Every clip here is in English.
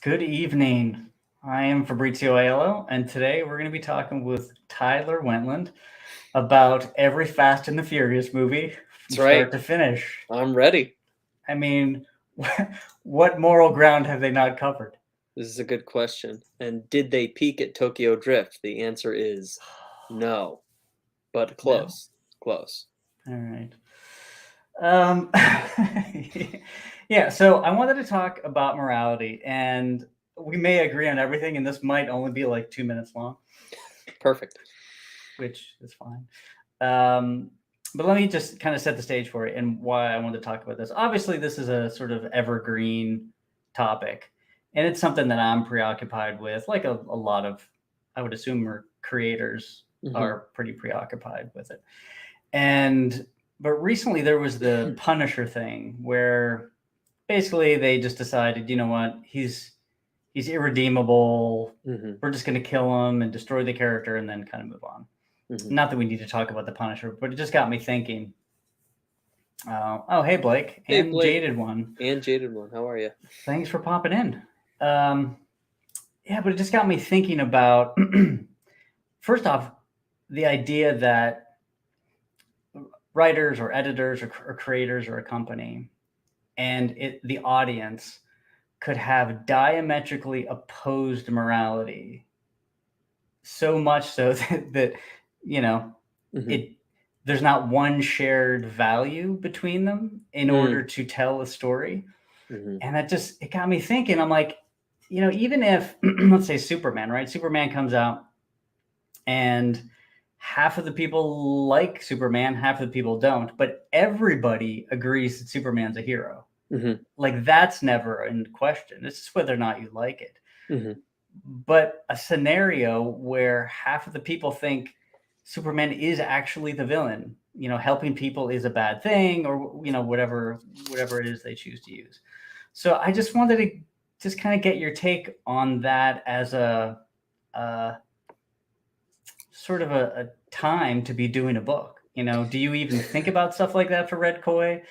Good evening. I am Fabrizio Aiello, and today we're going to be talking with Tyler Wentland about every Fast and the Furious movie from That's right. start to finish. I'm ready. I mean, what moral ground have they not covered? This is a good question. And did they peak at Tokyo Drift? The answer is no, but No. close. Close. All right. Um, yeah, so I wanted to talk about morality, and we may agree on everything, and this might only be like 2 minutes long, Perfect. which is fine. But let me just kind of set the stage for it and why I wanted to talk about this. Obviously, this is a sort of evergreen topic, and it's something that I'm preoccupied with, like a lot of, I would assume, creators Mm-hmm. are pretty preoccupied with it. And but recently there was the Punisher thing where basically they just decided, you know what, he's irredeemable. Mm-hmm. We're just going to kill him and destroy the character and then kind of move on. Mm-hmm. Not that we need to talk about the Punisher, but it just got me thinking. Oh, hey Blake Hey, and Blake. Jaded One, And Jaded One, how are you? thanks for popping in. Yeah, but it just got me thinking about first off the idea that writers or editors or creators or a company and the audience could have diametrically opposed morality, so much so that you know Mm-hmm. it there's not one shared value between them in order to tell a story. Mm-hmm. And that just it got me thinking. I'm like, even if let's say Superman, right? Superman comes out and half of the people like Superman, half of the people don't, but everybody agrees that Superman's a hero. Mm-hmm. Like that's never in question. It's just whether or not you like it. Mm-hmm. But a scenario where half of the people think Superman is actually the villain, helping people is a bad thing, or whatever it is they choose to use. So I just wanted to just kind of get your take on that as a sort of a time to be doing a book. Do you even think about stuff like that for Red Koi?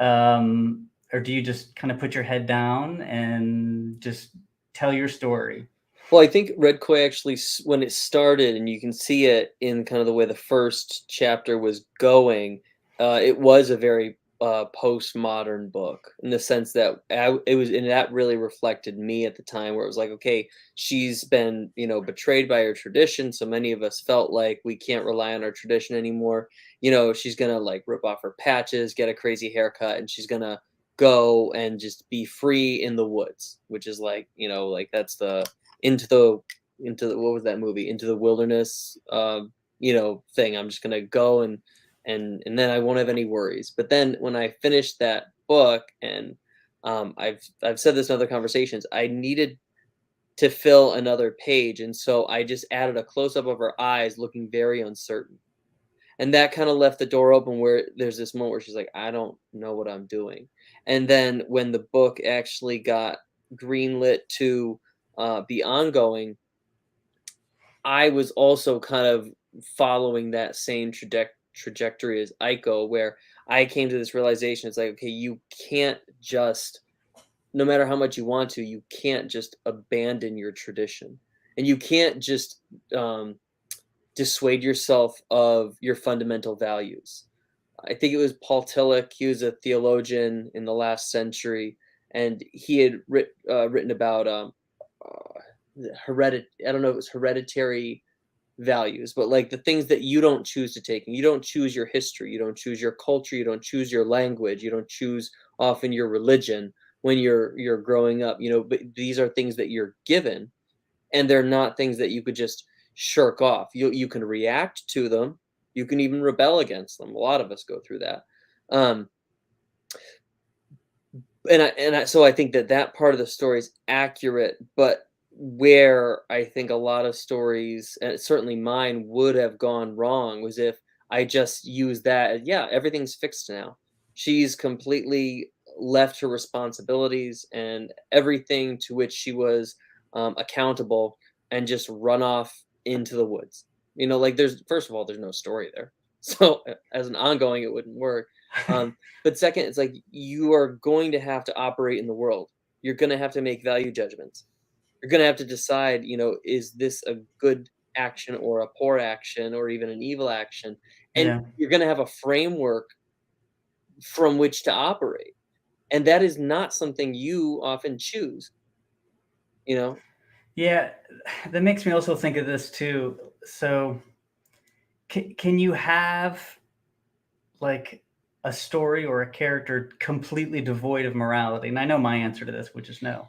Or do you just kind of put your head down and just tell your story? Well, I think Red Koi actually, when it started, and you can see it in kind of the way the first chapter was going, it was a very postmodern book in the sense that it was, and that really reflected me at the time, where it was like, okay, she's been, betrayed by her tradition. So many of us felt like we can't rely on our tradition anymore. She's gonna like rip off her patches, get a crazy haircut, and she's gonna go and just be free in the woods, which is like, like that's the into the what was that movie, Into the Wilderness, thing. I'm just gonna go and then I won't have any worries. But then when I finished that book, and I've said this in other conversations, I needed to fill another page, and so I just added a close up of her eyes looking very uncertain, and that kind of left the door open where there's this moment where she's like, I don't know what I'm doing. And then when the book actually got greenlit to be ongoing, I was also kind of following that same trajectory as Aiko, where I came to this realization. It's like, okay, you can't just, no matter how much you want to, you can't just abandon your tradition, and you can't just dissuade yourself of your fundamental values. I think it was Paul Tillich. He was a theologian in the last century, and he had written about I don't know if it was hereditary values, but like the things that you don't choose to take. And you don't choose your history, you don't choose your culture, you don't choose your language, you don't choose often your religion when you're growing up. But these are things that you're given, and they're not things that you could just shirk off. You can react to them, you can even rebel against them. A lot of us go through that. um so I think that part of the story is accurate, but where I think a lot of stories, and certainly mine, would have gone wrong was if I just used that as, yeah, everything's fixed now. She's completely left her responsibilities and everything to which she was accountable, and just run off into the woods. Like, there's, first of all, there's no story there. So as an ongoing, it wouldn't work. But second, it's like you are going to have to operate in the world. You're going to have to make value judgments. you're going to have to decide, is this a good action or a poor action or even an evil action? And Yeah. you're going to have a framework from which to operate. And that is not something you often choose, you know? Yeah, that makes me also think of this too. So, can you have like a story or a character completely devoid of morality? And I know my answer to this, which is no,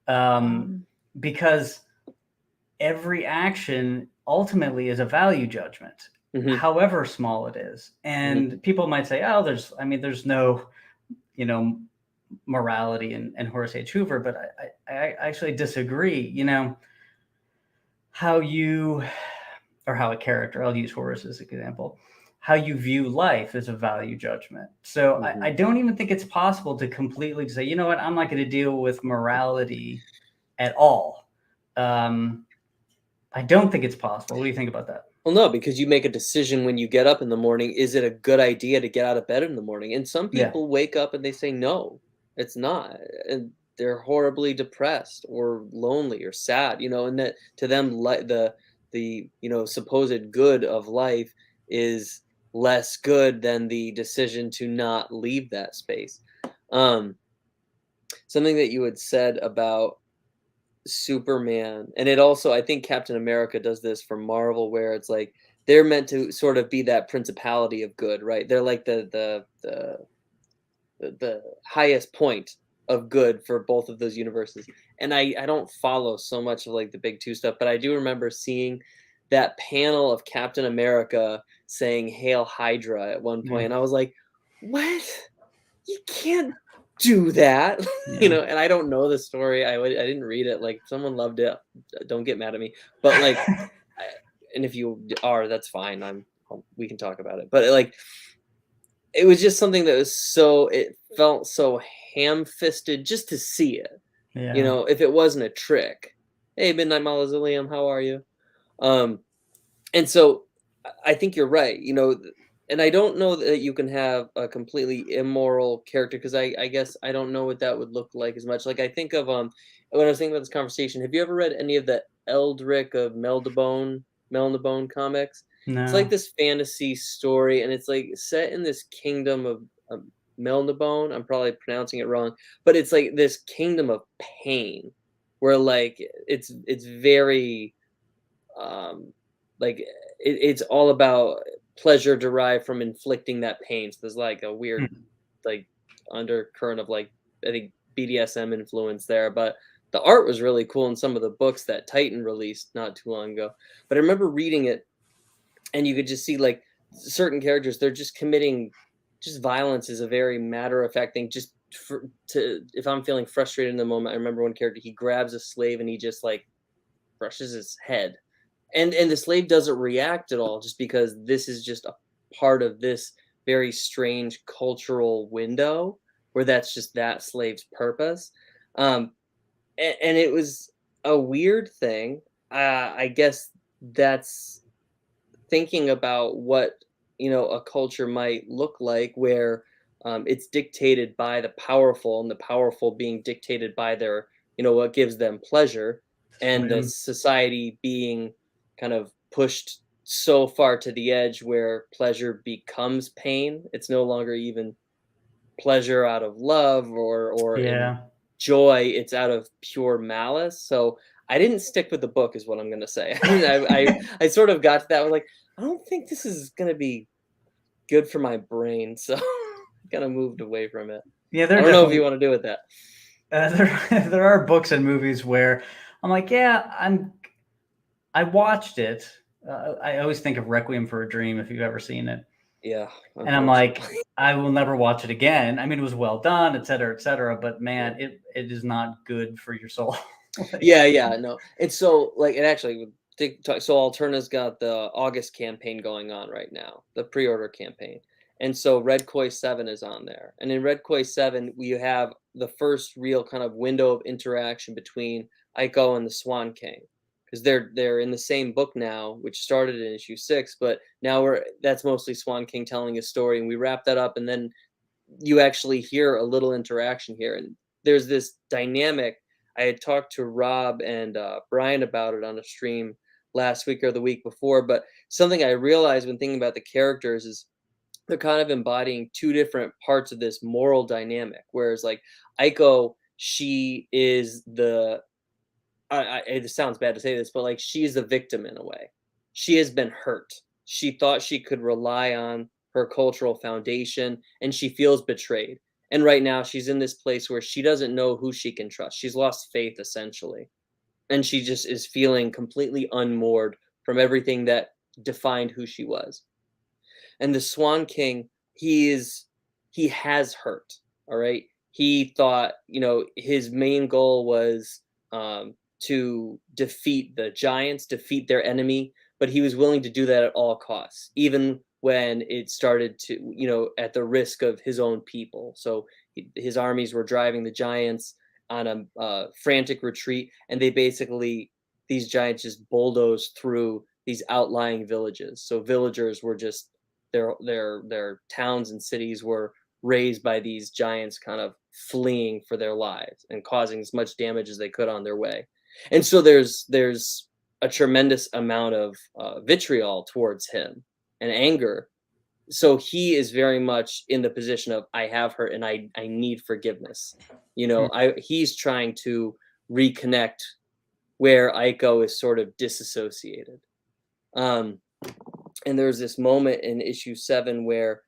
Um, because every action ultimately is a value judgment, mhm, however small it is. mhm, And people might say, "Oh, there's no, you know, morality in Horace H. Hoover," but I actually disagree. How you, or how a character, I'll use Horace as an example, how you view life is a value judgment. So I mhm. don't even think it's possible to completely say, you know what, I'm not going to deal with morality at all. I don't think it's possible. What do you think about that? Well, no, because you make a decision when you get up in the morning. Is it a good idea to get out of bed in the morning? And some Yeah. people wake up and they say, no, it's not. And they're horribly depressed or lonely or sad, and that to them, the supposed good of life is less good than the decision to not leave that space. Um, Something that you had said about Superman, and it also I think Captain America does this for Marvel, where it's like they're meant to sort of be that principality of good, right? They're like the highest point of good for both of those universes. And I don't follow so much of like the big two stuff, but I do remember seeing that panel of Captain America saying "Hail Hydra" at one point, Yeah. and I was like, "What? You can't do that." Yeah. And I don't know the story. I didn't read it. Like, if someone loved it, don't get mad at me. But like, I, and if you are, that's fine. We can talk about it. But like, it was just something that was it felt so ham-fisted just to see it. Yeah. If it wasn't a trick. Hey, Midnight Mausoleum, how are you? Um, and so I think you're right, and I don't know that you can have a completely immoral character because I guess I don't know what that would look like as much. Like I think of when I was thinking about this conversation, have you ever read any of the Eldrick of Melnibone comics? It's like No. this fantasy story, and it's like set in this kingdom of Melnibone. I'm probably pronouncing it wrong, but it's like this kingdom of pain, where like it's very um like it's all about pleasure derived from inflicting that pain. So there's like a weird Hmm. like undercurrent of like I think BDSM influence there, but the art was really cool in some of the books that Titan released not too long ago. But I remember reading it, and you could just see like certain characters, they're just committing just violence is a very matter of fact thing. Just to if I'm feeling frustrated in the moment, I remember one character, he grabs a slave and he just like brushes his head, and the slave doesn't react at all, just because this is just a part of this very strange cultural window where that's just that slave's purpose. um and it was a weird thing. I guess that's thinking about what a culture might look like, where it's dictated by the powerful, and the powerful being dictated by their what gives them pleasure, and the Freedom. society being kind of pushed so far to the edge where pleasure becomes pain. It's no longer even pleasure out of love or in Yeah. joy, it's out of pure malice. So I didn't stick with the book is what I'm gonna say. I sort of got to that, I was like, I don't think this is gonna be good for my brain, so kind of moved away from it. Yeah. I They're don't know if you definitely. want to do with that. There are books and movies where I'm like, yeah, I watched it. I always think of Requiem for a Dream, if you've ever seen it. Yeah, And I'm like, unfortunately. I will never watch it again. I mean, it was well done, et cetera, et cetera. But Yeah. man, it is not good for your soul. Like, Yeah, yeah, no. And so, like, it actually would so Alterna's got the August campaign going on right now, the pre-order campaign. And so Red Koi 7 is on there. And in Red Koi 7, we have the first real kind of window of interaction between Aiko and the Swan King. Because they're in the same book now, which started in issue 6, but now that's mostly Swan King telling his story, and we wrap that up, and then you actually hear a little interaction here, and there's this dynamic. I had talked to Rob and Brian about it on a stream last week or the week before. But something I realized when thinking about the characters is they're kind of embodying two different parts of this moral dynamic. Whereas like Aiko, she is the it sounds bad to say this, but like she's a victim in a way. She has been hurt. She thought she could rely on her cultural foundation and she feels betrayed. And right now she's in this place where she doesn't know who she can trust. She's lost faith essentially. And she just is feeling completely unmoored from everything that defined who she was. And the Swan King, he has hurt. All right. He thought, his main goal was to defeat the giants, defeat their enemy, but he was willing to do that at all costs, even when it started to, at the risk of his own people. So his armies were driving the giants on a frantic retreat, and these giants just bulldozed through these outlying villages. So villagers were just their towns and cities were raised by these giants kind of fleeing for their lives and causing as much damage as they could on their way. And so there's a tremendous amount of vitriol towards him and anger. So he is very much in the position of I have hurt and I need forgiveness. He's trying to reconnect where Aiko is sort of disassociated. And there's this moment in issue 7 where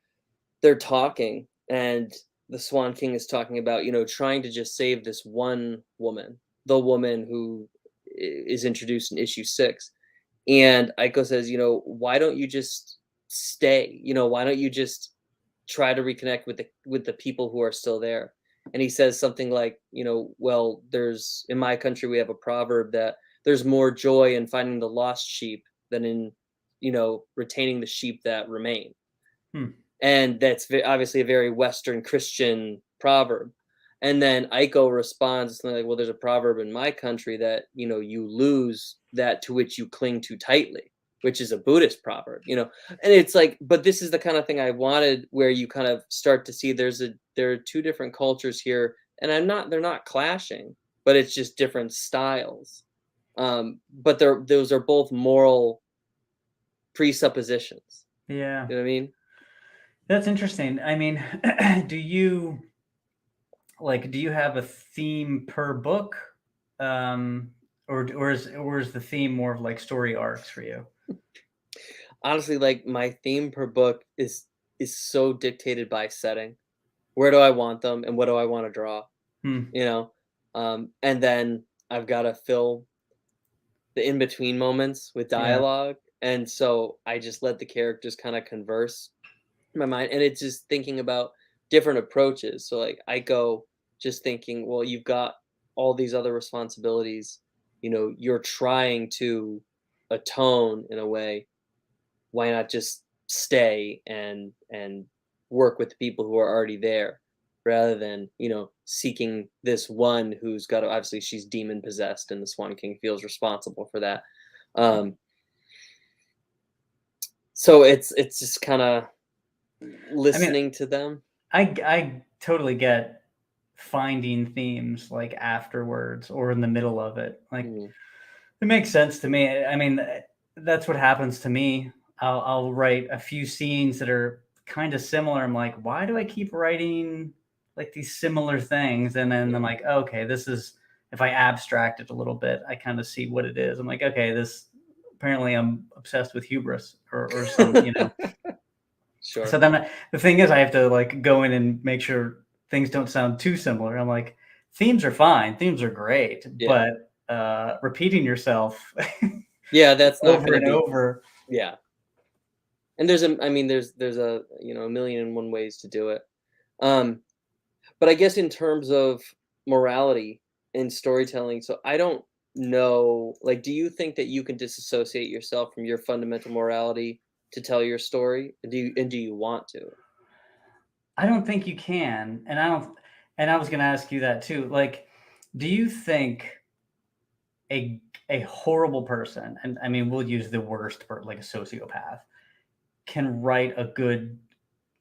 they're talking and the Swan King is talking about, trying to just save this one woman, the woman who is introduced in issue 6. And Aiko says, why don't you just stay? Why don't you just try to reconnect with the people who are still there? And he says something like, well, in my country, we have a proverb that there's more joy in finding the lost sheep than in, retaining the sheep that remain. And that's obviously a very Western Christian proverb. And then Aiko responds something like, well, there's a proverb in my country that, you lose that to which you cling too tightly, which is a Buddhist proverb, and it's like, but this is the kind of thing I wanted where you kind of start to see there are two different cultures here, and they're not clashing, but it's just different styles. But those are both moral presuppositions. Yeah. You know what I mean? That's interesting. I mean, do you have a theme per book? Or is the theme more of like story arcs for you? Honestly, like my theme per book is so dictated by setting. Where do I want them and what do I want to draw? And then I've got to fill the in-between moments with dialogue. And so I just let the characters kind of converse in my mind. And it's just thinking about different approaches. So like I go just thinking, well, you've got all these other responsibilities. You're trying to atone in a way. Why not just stay and work with the people who are already there rather than, seeking this one who's got obviously she's demon possessed and the Swan King feels responsible for that. So it's just kind of listening to them. I totally get finding themes like afterwards or in the middle of it. Like it makes sense to me. I mean, that's what happens to me. I'll write a few scenes that are kind of similar. I'm like, why do I keep writing like these similar things? And then I'm like, okay, this is, if I abstract it a little bit, I kind of see what it is. I'm like, okay, this, apparently I'm obsessed with hubris or some, Sure. So then the thing is, I have to like go in and make sure things don't sound too similar. I'm like, themes are fine. Themes are great. But repeating yourself that's not over and over. Yeah. And there's a a million and one ways to do it. But I guess in terms of morality in storytelling, so I don't know, like, do you think that you can disassociate yourself from your fundamental morality to tell your story? Do you want to? I don't think you can. And I was going to ask you that too. Like, do you think a horrible person, and I mean, we'll use the worst like a sociopath, can write a good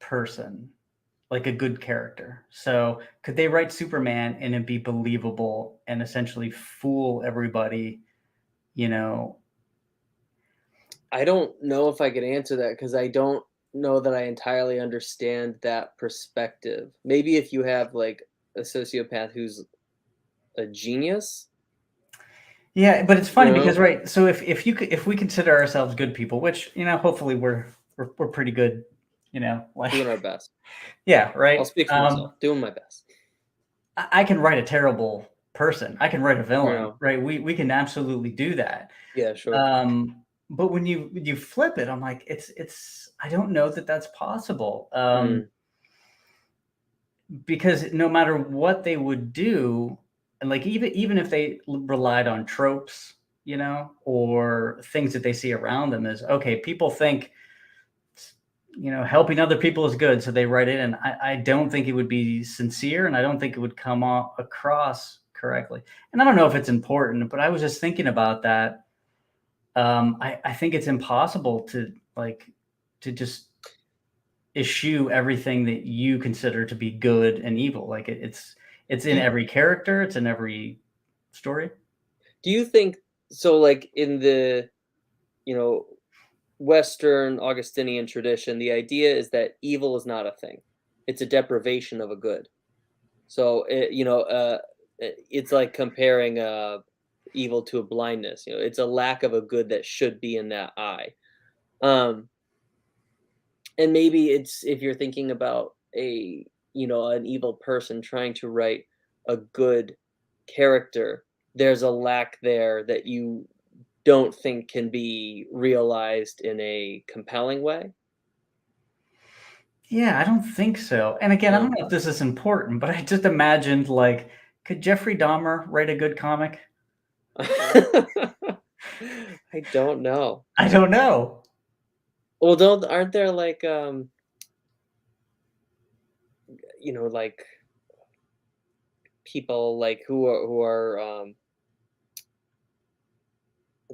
person? like a good character. So could they write Superman and it be believable and essentially fool everybody, you know? I don't know if I could answer that because I don't know that I entirely understand that perspective. Maybe if you have like a sociopath who's a genius, Yeah, but it's you funny because know, right, so if we consider ourselves good people, which, hopefully we're pretty good, like doing our best. yeah, I'll right. speak for myself. Doing my best. I can write a terrible person. I can write a You villain, know. right? We can absolutely do that. Yeah, sure. But when you flip it, I'm like, it's I don't know that that's possible. Mm. Because no matter what they would do, and like even if they relied on tropes, or things that they see around them is okay. People think helping other people is good, so they write it in. I don't think it would be sincere, and I don't think it would come across correctly. And I don't know if it's important, but I was just thinking about that. I think it's impossible to just eschew everything that you consider to be good and evil. Like it's in Do every character, it's in every story. do you think so? Like in the you know Western Augustinian tradition, the idea is that evil is not a thing; it's a deprivation of a good. So it's like comparing evil to a blindness. It's a lack of a good that should be in that eye. Um, and maybe it's if you're thinking about an evil person trying to write a good character, there's a lack there that you don't think can be realized in a compelling way. Yeah, I don't think so. And again, I don't No. know if this is important, but I just imagined like, could Jeffrey Dahmer write a good comic? I don't know. I don't know. Well, don't aren't there like like people like who are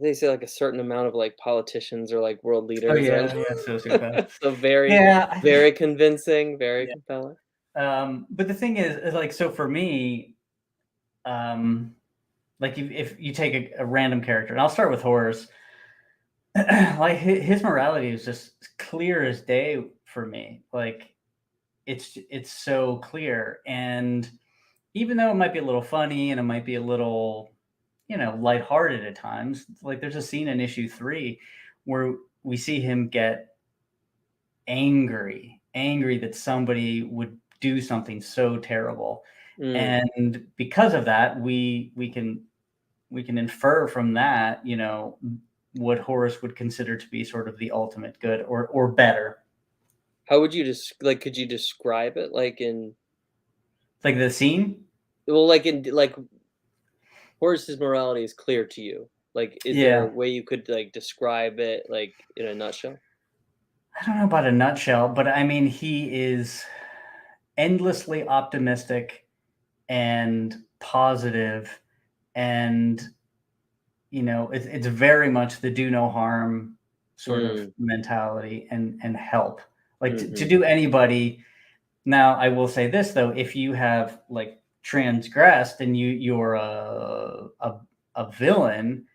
they say like a certain amount of like politicians or like world Oh leaders are yeah, yeah, sociopath. so very, Yeah, very convincing, very yeah. compelling. But the thing is like, so for me, um, like if you take a random character, and I'll start with Horus, like his morality is just clear as day for me. Like it's so clear, and even though it might be a little funny and it might be a little, lighthearted at times, like there's a scene in issue 3 where we see him get angry that somebody would do something so terrible. Mm, And because of that, we can infer from that, what Horace would consider to be sort of the ultimate good or better. how would you like could you describe it like in Like the scene? well like in like Horace's morality is clear to you, like is there a Yeah. way you could like describe it like in a nutshell? I don't know about a nutshell, but I mean, he is endlessly optimistic and positive, and it's very much the do no harm sort of Mm, mentality and help. Like to mhm, do anybody. Now, I will say this though: if you have like transgressed and you're a villain,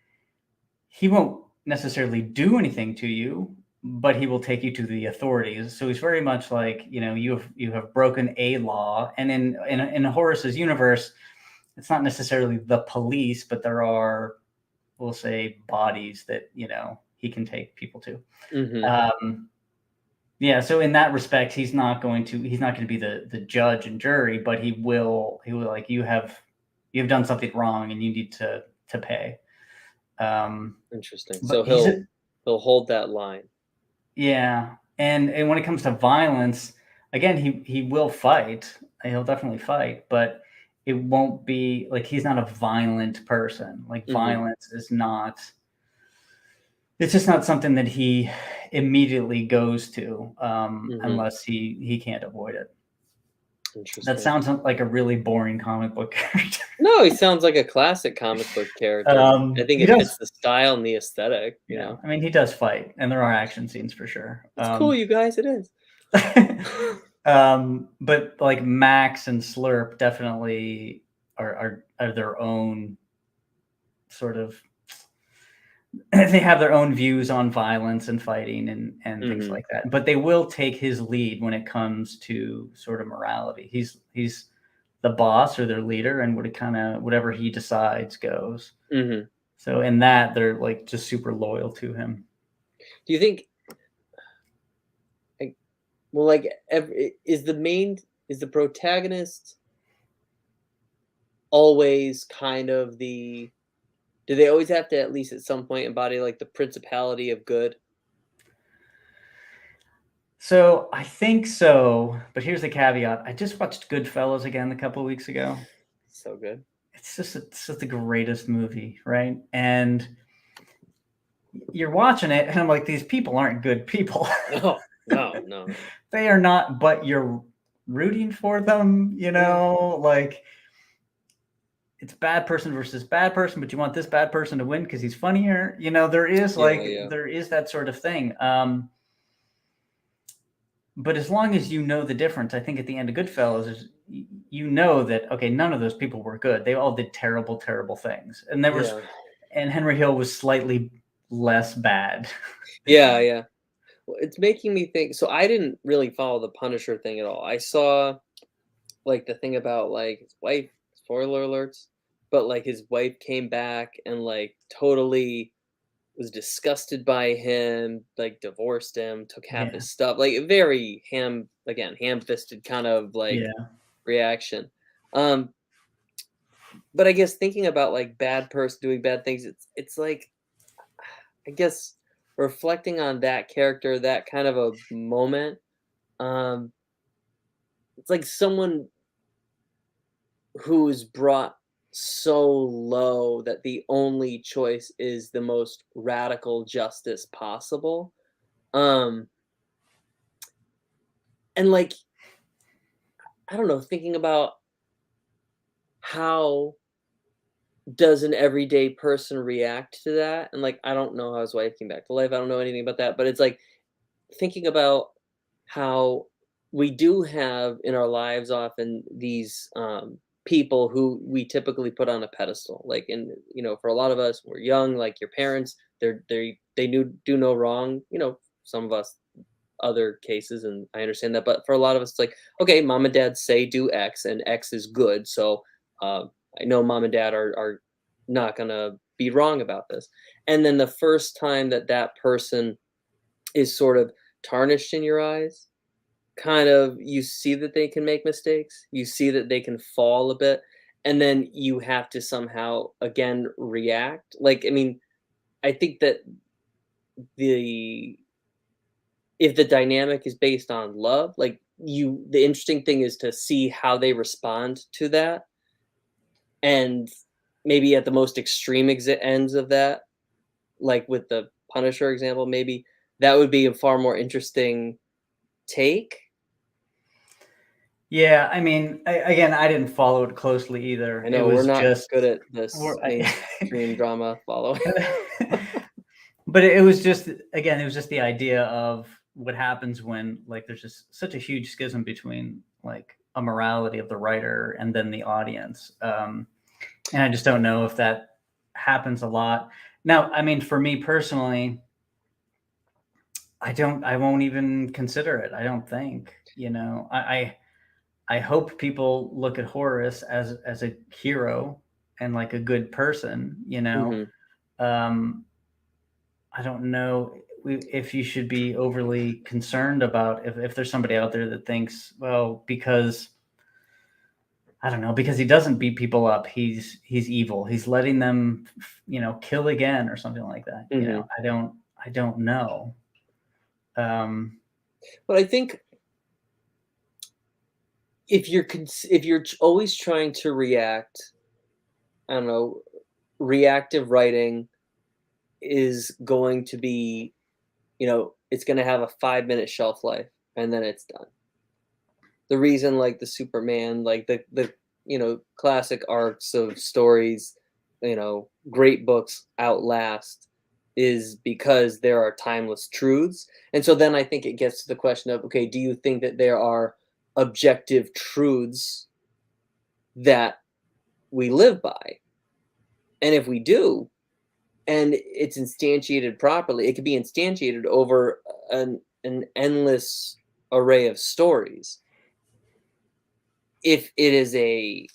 he won't necessarily do anything to you, but he will take you to the authorities. So he's very much like, you have broken a law, and in Horace's universe, it's not necessarily the police, but there are, we'll say, bodies that he can take people to. mhm. Um, yeah, so in that respect, he's not going to be the judge and jury, but he will like, you have done something wrong and you need to pay. Interesting. But So he's he'll hold that line. Yeah, and when it comes to violence, again, he will fight. He'll definitely fight, but it won't be like, he's not a violent person. Like Mhm, violence is not. It's just not something that he immediately goes to, mhm. unless he can't avoid it. That Interesting. sounds like a really boring comic book character. No, he sounds like a classic comic book character. I think He it fits does. the style and the aesthetic, you Yeah, know? I mean, he does fight, and there are action scenes for sure. It's cool, you guys, it is. But like Max and Slurp definitely are their own sort of they have their own views on violence and fighting and things Mm-hmm. like that. But they will take his lead when it comes to sort of morality. He's the boss or their leader, and whatever he decides goes. Mm-hmm. So in that, they're like just super loyal to him. Do you think, like, well, like, is the protagonist always kind of do they always have to at least at some point embody like the principality of good? So I think so, but here's the caveat. I just watched Goodfellas again a couple of weeks ago. So good. It's just the greatest movie, right? And you're watching it, and I'm like, these people aren't good people. No, no, no, no. They are not, but you're rooting for them, Yeah. like it's bad person versus bad person, but you want this bad person to win because he's funnier. Yeah, yeah. There is that sort of thing. But as long as you know the difference, I think at the end of Goodfellas is you know that okay, none of those people were good. They all did terrible, terrible things, Yeah. and Henry Hill was slightly less bad. Yeah, yeah. Well, it's making me think, so I didn't really follow the Punisher thing at all. I saw like the thing about like his wife, spoiler alerts, but like his wife came back and like totally was disgusted by him, like divorced him, took half Yeah, his stuff, like a very ham-fisted kind of like yeah, reaction. Um, but I guess thinking about like bad person doing bad things, it's like, I guess reflecting on that character, that kind of a moment, um, it's like someone who's brought so low that the only choice is the most radical justice possible. Um, and like, I don't know, thinking about how does an everyday person react to that? And like, I don't know how his wife came back to life. I don't know anything about that, but it's like thinking about how we do have in our lives often these people who we typically put on a pedestal. Like, in for a lot of us, we're young. Like your parents, they do no wrong. Some of us other cases, and I understand that. But for a lot of us, it's like, okay, mom and dad say do X, and X is good. So uh, I know mom and dad are not gonna be wrong about this. And then the first time that that person is sort of tarnished in your eyes, kind of you see that they can make mistakes, you see that they can fall a bit, and then you have to somehow again react. Like, I mean, I think that the if the dynamic is based on love, like the interesting thing is to see how they respond to that, and maybe at the most extreme ends of that, like with the Punisher example, maybe that would be a far more interesting take. yeah. I mean, again, I didn't follow it closely either. I It know we're was not just, good at this we're- mainstream drama following. but it was just again, it was just the idea of what happens when like there's just such a huge schism between like a morality of the writer and then the audience. And I just don't know if that happens a lot. Now, I mean, for me personally, I won't even consider it. I don't think, I hope people look at Horace as a hero and like a good person, Mhm. Um, I don't know if you should be overly concerned about if there's somebody out there that thinks, well, because I don't know, because he doesn't beat people up, he's evil. He's letting them, kill again or something like that. Mhm. I don't know. Um, But I think if you're always trying to react, I don't know, reactive writing is going to be, it's going to have a 5-minute shelf life and then it's done. The reason like the Superman, like the classic arcs of stories, great books outlast is because there are timeless truths. And so then I think it gets to the question of, okay, do you think that there are objective truths that we live by. And if we do, and it's instantiated properly, it could be instantiated over an endless array of stories. If it is a,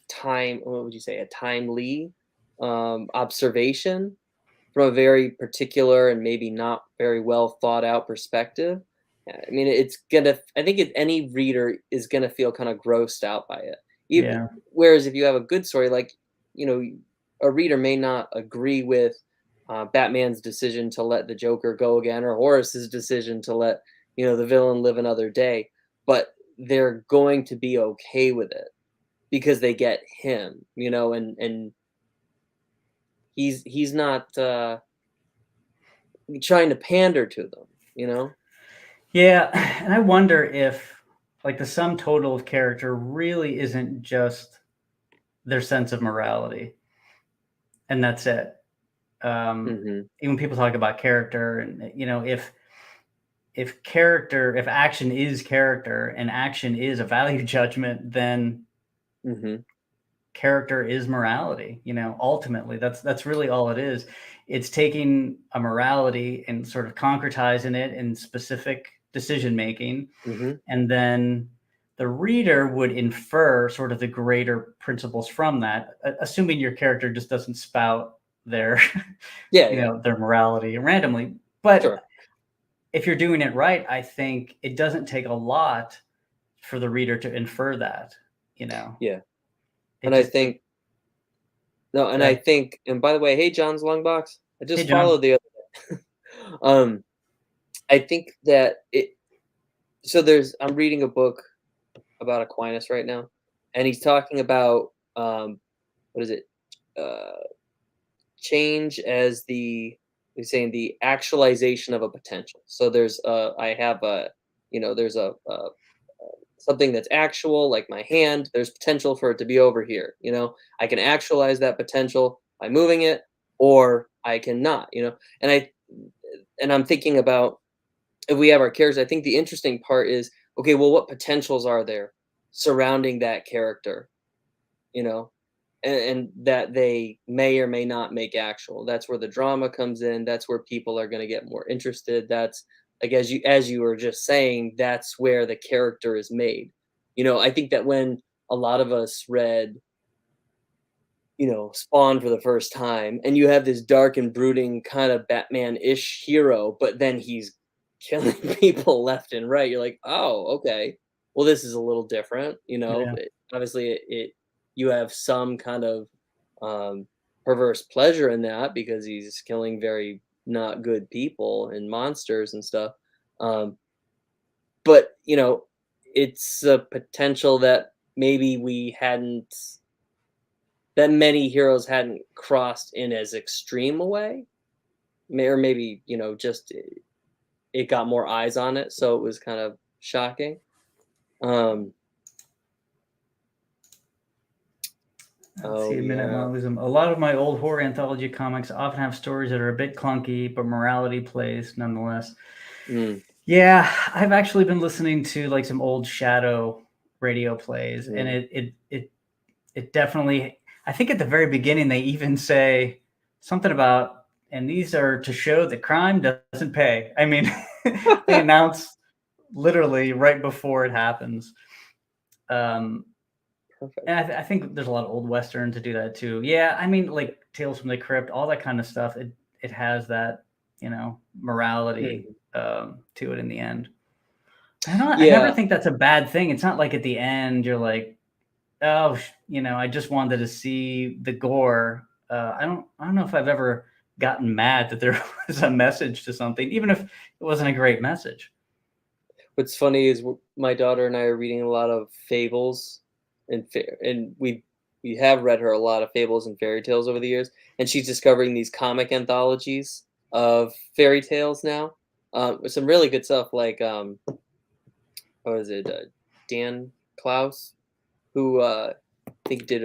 time, what would you say, a timely observation from a very particular and maybe not very well thought out perspective, I mean, I think any reader is gonna feel kind of grossed out by it. Yeah. Whereas if you have a good story, like, a reader may not agree with Batman's decision to let the Joker go again, or Horace's decision to let, the villain live another day, but they're going to be okay with it because they get him, and he's not trying to pander to them. Yeah, and I wonder if like the sum total of character really isn't just their sense of morality, and that's it. Hmm. Even people talk about character, and if action is character and action is a value judgment, then Hmm. character is morality. Ultimately, that's really all it is. It's taking a morality and sort of concretizing it in specific decision making, Hmm. and then the reader would infer sort of the greater principles from that, assuming your character just doesn't spout their Yeah, yeah, their morality randomly. But sure. if you're doing it right, I think it doesn't take a lot for the reader to infer that. you know Yeah. it And I just take think no, and I Good. think, and by the way, hey, John's long box. I Hey, just John. followed the other. um, I think that it. So I'm reading a book about Aquinas right now, and he's talking about what is it? Uh, change as he's saying the actualization of a potential. So I have there's a something that's actual, like my hand. There's potential for it to be over here. I can actualize that potential by moving it, or I cannot. And I'm thinking about, if we have our characters, I think the interesting part is, okay, well, what potentials are there surrounding that character? You know, and that they may or may not make actual. That's where the drama comes in. That's where people are going to get more interested. That's, like, as you were just saying, that's where the character is made. I think that when a lot of us read, Spawn for the first time, and you have this dark and brooding kind of Batman-ish hero, but then he's killing people left and right. You're like, oh, okay. Well, this is a little different. Yeah. Obviously, you have some kind of perverse pleasure in that because he's killing very not good people and monsters and stuff. Um, but it's a potential that maybe that many heroes hadn't crossed in as extreme a way, or maybe just it got more eyes on it, so it was kind of shocking. Um, Let's see oh a minute while yeah. I lose them. A lot of my old horror anthology comics often have stories that are a bit clunky, but morality plays nonetheless. Mm, Yeah, I've actually been listening to like some old Shadow radio plays, and mm. it definitely. I think at the very beginning they even say something about, and these are to show that crime doesn't pay. I mean, they announce literally right before it happens. Um, Perfect. and I think there's a lot of old Western to do that too. Yeah, I mean, like Tales from the Crypt, all that kind of stuff. It has that morality Mhm. to it in the end. I never Yeah, think that's a bad thing. It's not like at the end you're like, oh, I just wanted to see the gore. I don't know if I've ever gotten mad that there was a message to something, even if it wasn't a great message. what's funny is my daughter and I are reading a lot of fables, and we have read her a lot of fables and fairy tales over the years, and she's discovering these comic anthologies of fairy tales now, with some really good stuff, like what is it, Dan Klaus, who I think did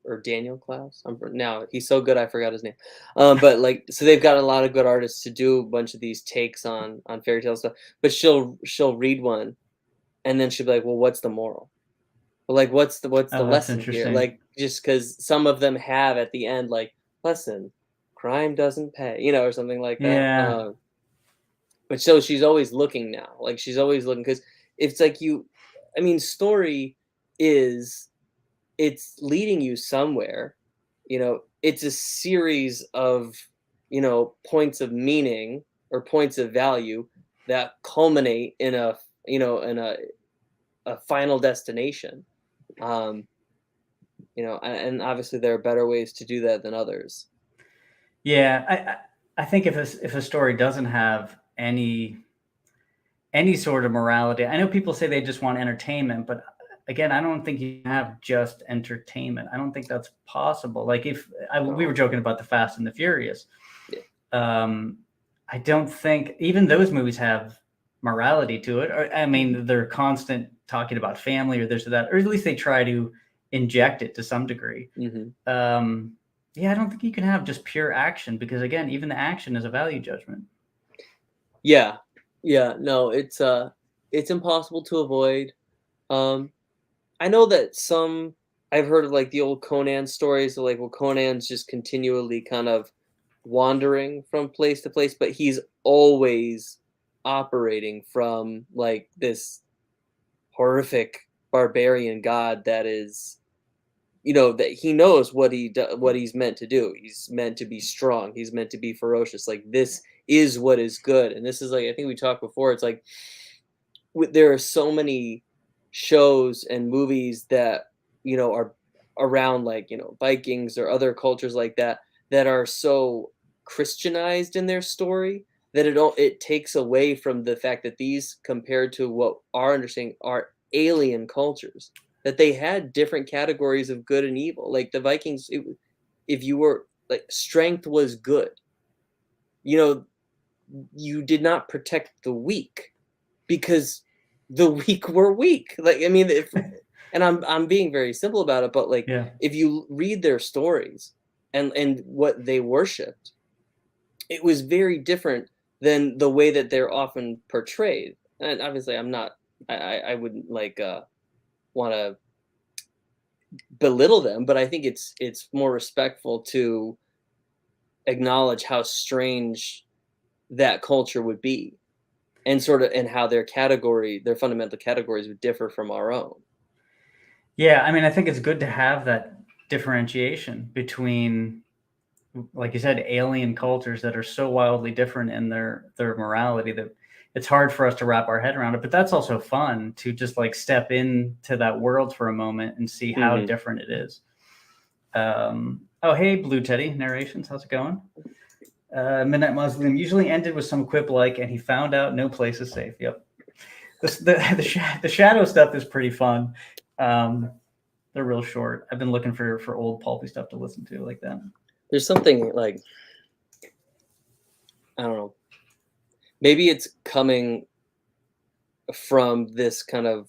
or Daniel Klaus. Now he's so good I forgot his name. But like, so they've got a lot of good artists to do a bunch of these takes on fairy tale stuff. But she'll read one, and then she'll be like, well, what's the moral? But like, what's the Oh, that's lesson here? interesting. Like, just because some of them have at the end, like, lesson, crime doesn't pay, or something like that. Yeah. But so she's always looking now. Like, she's always looking because it's like I mean, story is it's leading you somewhere. It's a series of points of meaning or points of value that culminate in a final destination. um and obviously there are better ways to do that than others. Yeah, I think if a story doesn't have any sort of morality, I know people say they just want entertainment, but again, I don't think you have just entertainment. I don't think that's possible. Like we were joking about the Fast and the Furious. Yeah. I don't think even those movies have morality to it. Or, I mean, they're constant talking about family or this or that, or at least they try to inject it to some degree. Yeah, I don't think you can have just pure action because again, even the action is a value judgment. Yeah. No, it's impossible to avoid. I know that I've heard of like the old Conan stories of like, well, Conan's just continually kind of wandering from place to place, but he's always operating from like this horrific barbarian god that is, that he knows what he's meant to do. He's meant to be strong. He's meant to be ferocious. Like, this is what is good. And this is like, I think we talked before. It's like there are so many shows and movies that are around like Vikings or other cultures like that are so Christianized in their story that it takes away from the fact that these, compared to what our understanding, are alien cultures, that they had different categories of good and evil. Like the Vikings, if you were like, strength was good, you did not protect the weak because the weak were weak. Like, I mean, and I'm being very simple about it, but like, Yeah. if you read their stories and what they worshipped, it was very different than the way that they're often portrayed. And obviously, I wouldn't like want to belittle them, but I think it's more respectful to acknowledge how strange that culture would be, and how their fundamental categories would differ from our own. Yeah, I mean, I think it's good to have that differentiation between, like you said, alien cultures that are so wildly different in their morality that it's hard for us to wrap our head around it. But that's also fun to just like step into that world for a moment and see how different it is. Oh, hey, Blue Teddy Narrations, how's it going? Midnight Muslim usually ended with some quip like, and he found out no place is safe. Yep. The shadow stuff is pretty fun. They're real short. I've been looking for old pulpy stuff to listen to like that. There's something like, I don't know, maybe it's coming from this kind of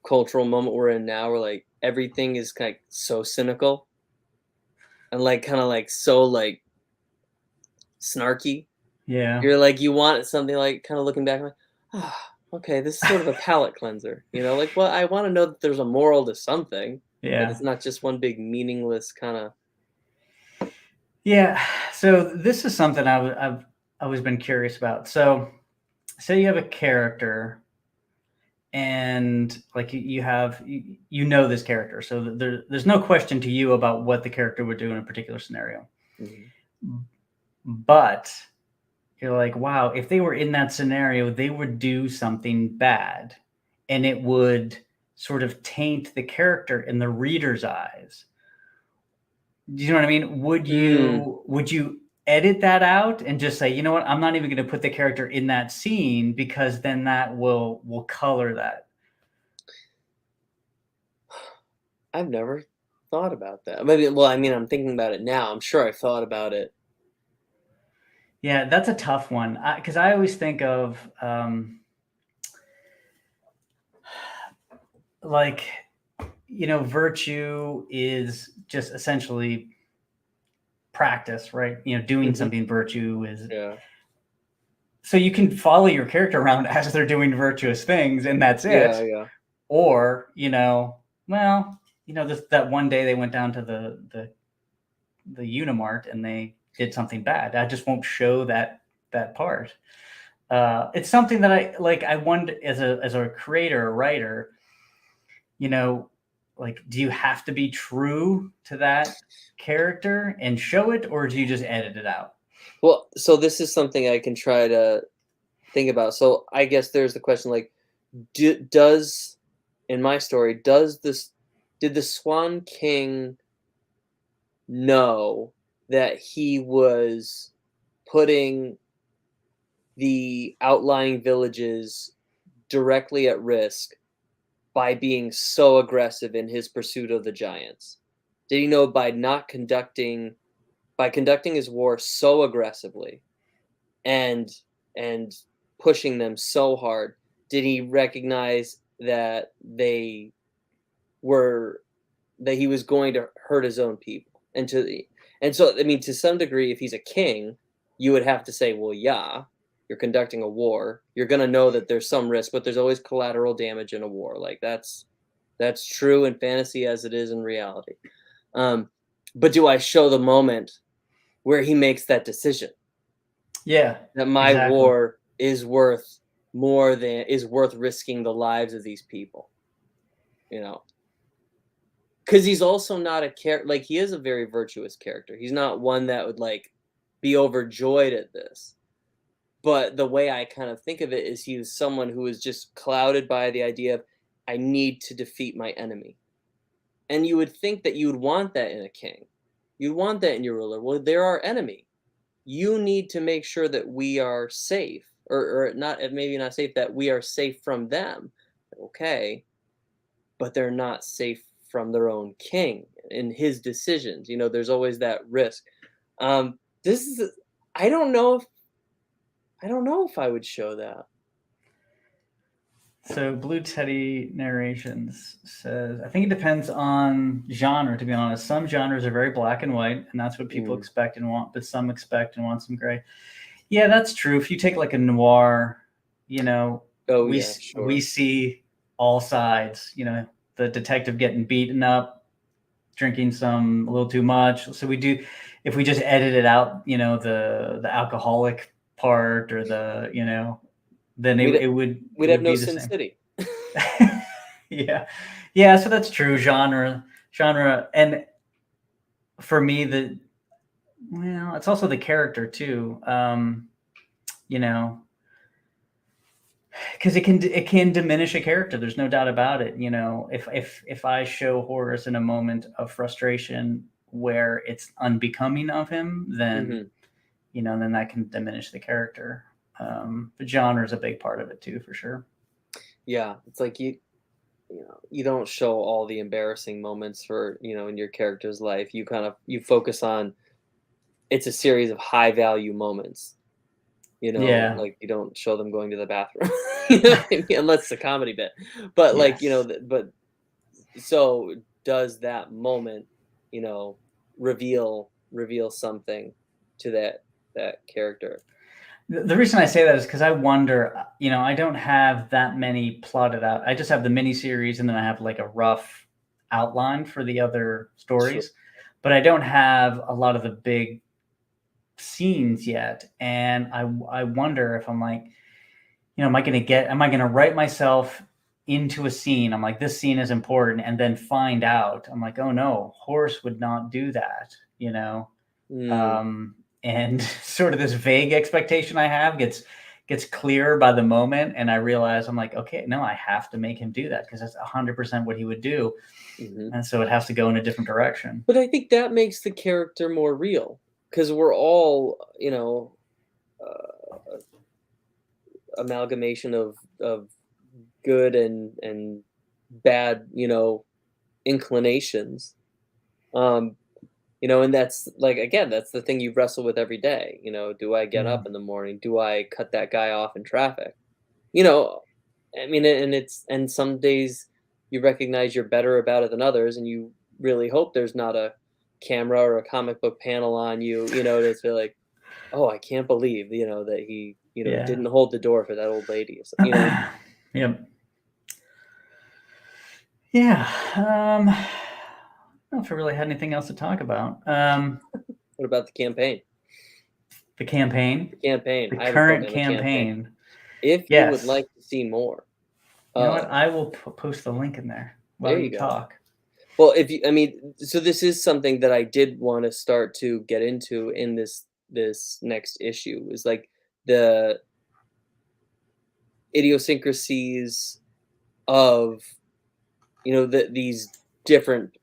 cultural moment we're in now, where like everything is kind of so cynical and like kind of like so like snarky. Yeah. You're like, you want something like, kind of looking back like, okay, this is sort of a palate cleanser, like, well, I want to know that there's a moral to something. Yeah. That it's not just one big meaningless kind of. Yeah. So this is something I've always been curious about. So say you have a character and like you have this character, so there's no question to you about what the character would do in a particular scenario. But you're like, wow, if they were in that scenario, they would do something bad and it would sort of taint the character in the reader's eyes. Do you know what I mean? Would you edit that out and just say, you know what, I'm not even going to put the character in that scene because then that will color that? I've never thought about that. Maybe, well, I mean, I'm thinking about it now. I'm sure I've thought about it. Yeah, that's a tough one because I always think of like, virtue is just essentially practice, right? Doing something virtue is. Yeah. So you can follow your character around as they're doing virtuous things, and that's it. Yeah. or, well, that one day they went down to the Unimart and they did something bad. I just won't show that part. It's something that I wonder, as a creator or writer, like, do you have to be true to that character and show it, or do you just edit it out? Well, so this is something I can try to think about. So I guess there's the question, like, does in my story, did the Swan King know that he was putting the outlying villages directly at risk by being so aggressive in his pursuit of the giants? Did he know by conducting his war so aggressively and and pushing them so hard, did he recognize that were he was going to hurt his own people? And so, I mean, to some degree, if he's a king, you would have to say, well, yeah, you're conducting a war, you're going to know that there's some risk, but there's always collateral damage in a war. Like, that's true in fantasy as it is in reality. But do I show the moment where he makes that decision Yeah, that my exactly. war is worth risking the lives of these people? You know, because he's also not a character. Like, he is a very virtuous character. He's not one that would like be overjoyed at this. But the way I kind of think of it is he was someone who was just clouded by the idea of, I need to defeat my enemy. And you would think that you would want that in a king. You'd want that in your ruler. Well, they're our enemy. You need to make sure that we are safe, or not, maybe not safe, that we are safe from them. Okay, but they're not safe from their own king and his decisions. There's always that risk. This is, I don't know if I would show that. So Blue Teddy Narrations says, I think it depends on genre, to be honest. Some genres are very black and white, and that's what people expect and want, but some expect and want some gray. Yeah, that's true. If you take like a noir, Oh we yeah, sure. we see all sides, the detective getting beaten up, drinking a little too much. So if we just edited out, the alcoholic part, or then it would have no be the Sin same. City. Yeah. So that's true. Genre, and for me, it's also the character too. Because it can diminish a character. There's no doubt about it. If I show Horace in a moment of frustration where it's unbecoming of him, then then that can diminish the character. But genre is a big part of it too, for sure. Yeah, it's like you don't show all the embarrassing moments for in your character's life. You focus on, it's a series of high value moments. Yeah. Like, you don't show them going to the bathroom, you know what I mean? Unless it's a comedy bit. But like, Yes. but so does that moment, reveal something to that character? The reason I say that is because I wonder, I don't have that many plotted out. I just have the miniseries, and then I have like a rough outline for the other Sure. stories, but I don't have a lot of the big scenes yet. And I wonder if I'm like, am I going to write myself into a scene? I'm like, this scene is important, and then find out, I'm like, oh no, Horace would not do that, and sort of this vague expectation I have gets clearer by the moment, and I realize, I'm like, okay, no, I have to make him do that because that's 100% what he would do, and so it has to go in a different direction. But I think that makes the character more real, because we're all, amalgamation of good and bad, inclinations. And that's like, again, that's the thing you wrestle with every day. Do I get Yeah. up in the morning? Do I cut that guy off in traffic? You know, I mean, and some days you recognize you're better about it than others, and you really hope there's not a camera or a comic book panel on you, to say like, oh, I can't believe, that he, Yeah. didn't hold the door for that old lady. Yep. Yeah. I don't know if I really had anything else to talk about. What about the campaign? The campaign, The campaign. the I have a book current on the campaign. campaign. If you would Yes. like to see more, You know what? I will post the link in there while there you you go. talk. Well, if you, I mean, so this is something that I did want to start to get into in this next issue is like the idiosyncrasies of these different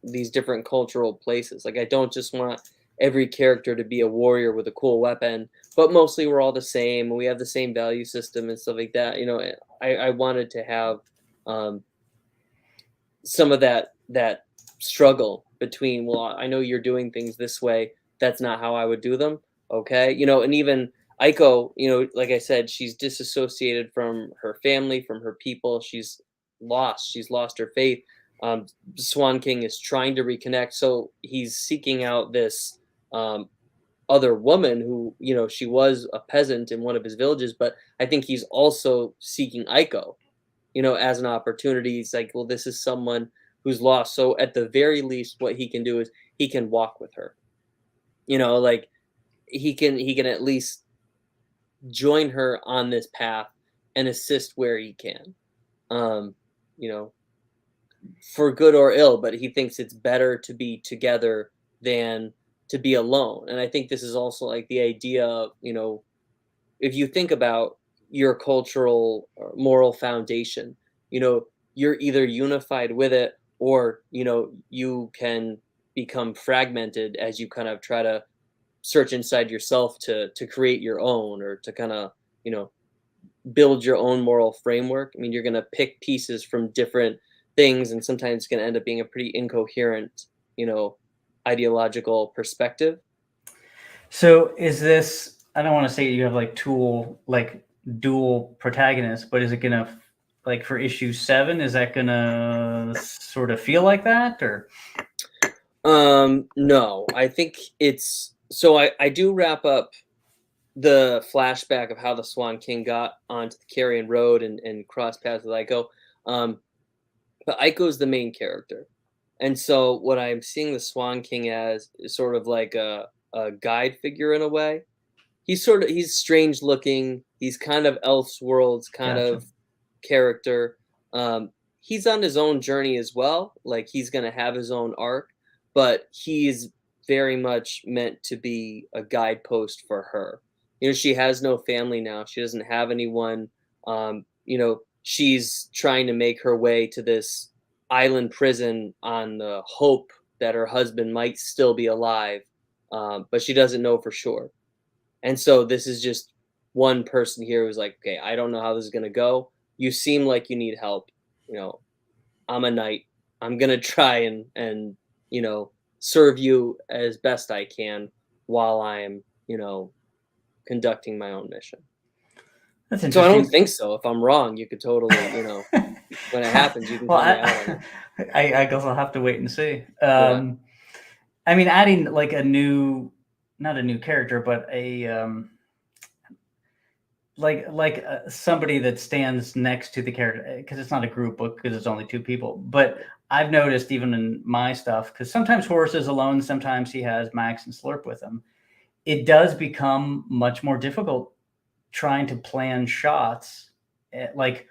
cultural places. Like I don't just want every character to be a warrior with a cool weapon, but mostly we're all the same and we have the same value system and stuff like that. I wanted to have um, some of that struggle between, well, I know you're doing things this way, that's not how I would do them. Okay, and even Aiko, like I said, she's disassociated from her family, from her people. She's lost her faith. Swan King is trying to reconnect, so he's seeking out this um, other woman who, she was a peasant in one of his villages, but I think he's also seeking Aiko, as an opportunity. It's like, well, this is someone who's lost. So at the very least, what he can do is he can walk with her. Like he can at least join her on this path and assist where he can. Um, you know, for good or ill, but he thinks it's better to be together than to be alone. And I think this is also like the idea of, if you think about your cultural or moral foundation, you're either unified with it or, you can become fragmented as you kind of try to search inside yourself to create your own or to kind of, you know, build your own moral framework. I mean, you're going to pick pieces from different things and sometimes it's going to end up being a pretty incoherent, ideological perspective. So is this? I don't want to say you have like dual protagonists, but is it gonna like for issue 7? Is that gonna sort of feel like that, or? No, I think it's so I do wrap up the flashback of how the Swan King got onto the Carrion Road and crossed paths with Aiko. Um, but Aiko is the main character. And so what I'm seeing the Swan King as is sort of like a guide figure in a way. He's strange looking. He's kind of Elfsworld's kind Gotcha. of character. Um, he's on his own journey as well. Like he's gonna have his own arc, but he's very much meant to be a guidepost for her. She has no family now. She doesn't have anyone. She's trying to make her way to this island prison on the hope that her husband might still be alive, but she doesn't know for sure. And so this is just one person here who's like, okay, I don't know how this is gonna go. You seem like you need help. You know, I'm a knight. I'm gonna try and serve you as best I can while I'm conducting my own mission. That's So I don't interesting. think so. If I'm wrong, you could totally, when it happens, you can Well, call me out on it. I guess I'll have to wait and see. Yeah. I mean, adding like not a new character, but a somebody that stands next to the character, because it's not a group book because it's only 2 people. But I've noticed even in my stuff, because sometimes Horace is alone, sometimes he has Max and Slurp with him. It does become much more difficult trying to plan shots. Like,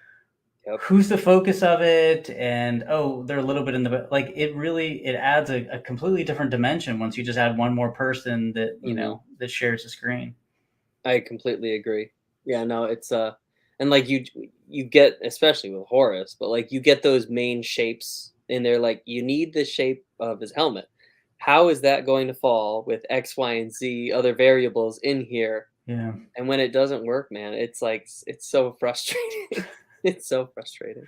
Yep. who's the focus of it, and oh, they're a little bit in the like. It adds a completely different dimension once you just add one more person that Hmm. that shares the screen. I completely agree. Yeah, no, it's and like you get, especially with Horus, but like you get those main shapes in there. Like you need the shape of his helmet. How is that going to fall with X, Y, and Z other variables in here? Yeah. And when it doesn't work, man, it's like it's so frustrating. It's so frustrating.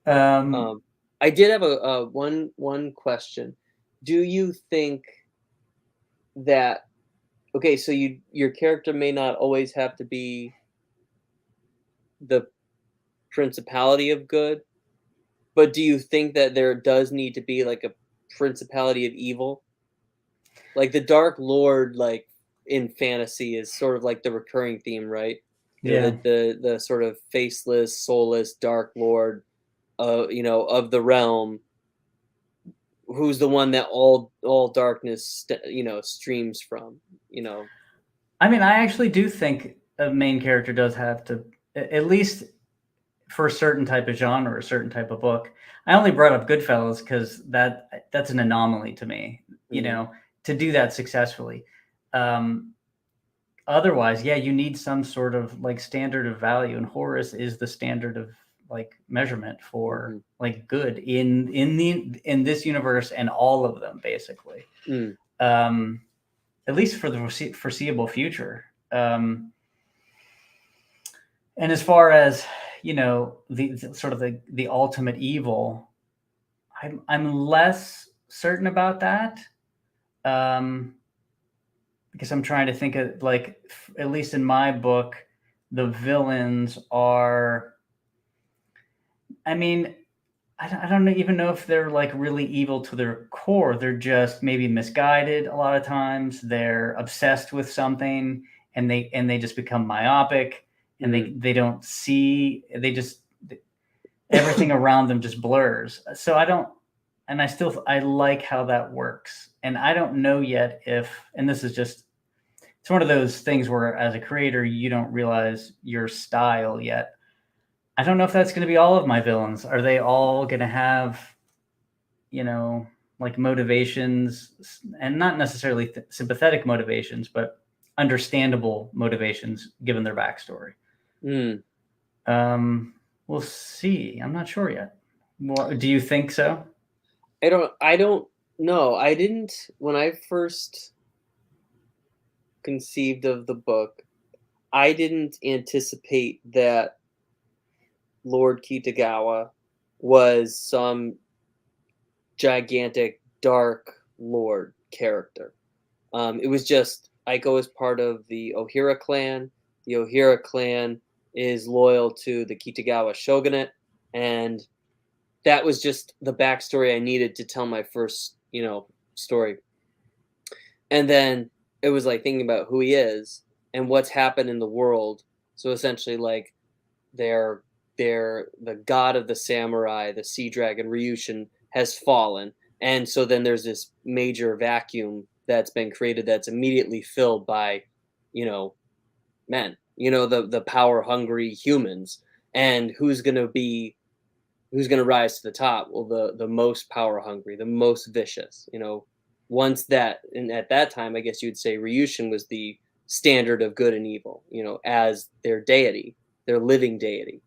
Um, Um, I did have a one question. Do you think that okay, so your character may not always have to be the principality of good, but do you think that there does need to be like a principality of evil? Like the Dark Lord, like in fantasy, is sort of like the recurring theme, right? yeah. The sort of faceless, soulless Dark Lord. of the realm, who's the one that all darkness streams from. I mean, I actually do think a main character does have to, at least for a certain type of genre, a certain type of book. I only brought up Goodfellas because that's an anomaly to me, to do that successfully. Otherwise, yeah, you need some sort of like standard of value, and Horus is the standard of like measurement for like good in this universe and all of them basically. At least for the foreseeable future. And as far as the sort of the ultimate evil, I'm less certain about that. Because I'm trying to think of, like, at least in my book, the villains are, I mean, I don't even know if they're like really evil to their core. They're just maybe misguided a lot of times. They're obsessed with something and they just become myopic and they don't see, everything around them just blurs. So I like how that works. And I don't know yet and this is just, it's one of those things where as a creator, you don't realize your style yet. I don't know if that's going to be all of my villains. Are they all going to have, like motivations, and not necessarily sympathetic motivations, but understandable motivations given their backstory? We'll see. I'm not sure yet. Do you think so? I don't know. I didn't, when I first conceived of the book, I didn't anticipate that Lord Kitagawa was some gigantic dark lord character. It was just Aiko is part of the Ohira clan. The Ohira clan is loyal to the Kitagawa shogunate, and that was just the backstory I needed to tell my first, story. And then it was like thinking about who he is and what's happened in the world. So essentially, like, they're the god of the samurai, the sea dragon Ryushin, has fallen, and so then there's this major vacuum that's been created that's immediately filled by, men, the power hungry humans, and who's gonna rise to the top? Well, the most power hungry, the most vicious, once that, and at that time, I guess you'd say Ryushin was the standard of good and evil, as their deity, their living deity.